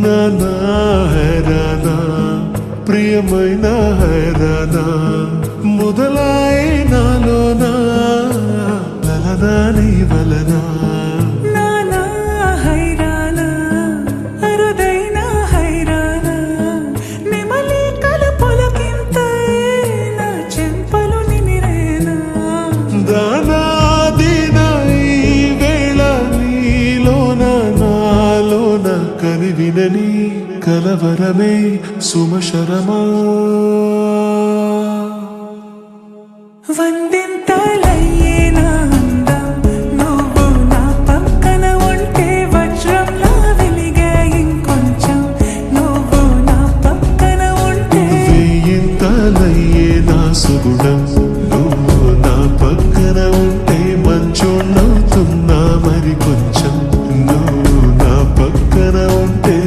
నానా హైరానా ప్రియమైన హైరానా మొదలాయి నాలోనా లలనా నీ వలనా నానా హైరానా అరుదైన హైరానా నెమలి కలుపులకింతై నా చెంపలు నిమిరేనా దానాదిన ఈ వేళ నీలోన నాలోన కనివినని కలవరమే సుమశరమా వందింతలయ్యేనా అందం నువ్వు నా పక్కన ఉంటే వజ్రంలా వెలిగే ఇంకొంచెం నువ్వు నా పక్కన ఉంటే వేయింతలయ్యే నా సుగుణం నువ్వు నా పక్కన ఉంటే మంచోణ్ణవుతున్నా మరి కొంచెం నువ్వు నా పక్కన ఉంటే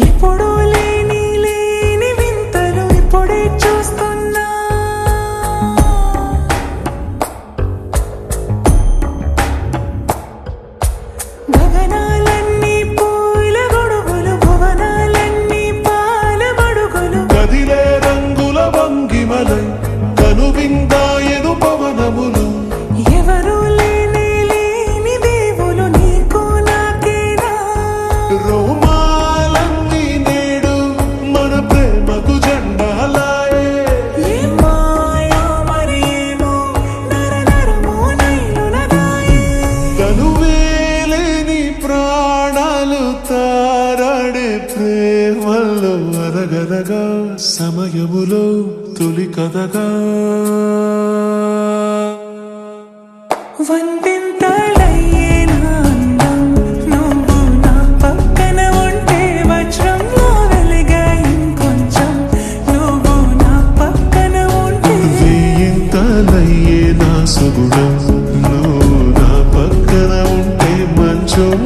ఎప్పుడూ లేని వింతలు ఇప్పుడే చూస్తున్నా గగనాలన్నీ పూల గొడుగులు భువనాలన్నీ పాల మడుగులు కదిలే రంగుల వంగిమలై కనువిందాయను పవనములు ఎవరు లేని దేవులు నీకు నాకేనా రోమాలన్నీ నేడు మన ప్రేమకు జెండాలాయే ఏ మాయో మరి ఏమో నరనరమో నైలునగాయే కనువేలేని ప్రాణాలు తారాడే ప్రేమల్లో అరగనగా సమయములో తొలి కథగా వందింతలయ్యేనా అందం నువ్వు నా పక్కన ఉంటే వజ్రంలా వెలిగే ఇంకొంచెం నువ్వు నా పక్కన ఉంటే వేయింతలయ్యే నా సుగుణం నువ్వు నా పక్కన ఉంటే మంచోం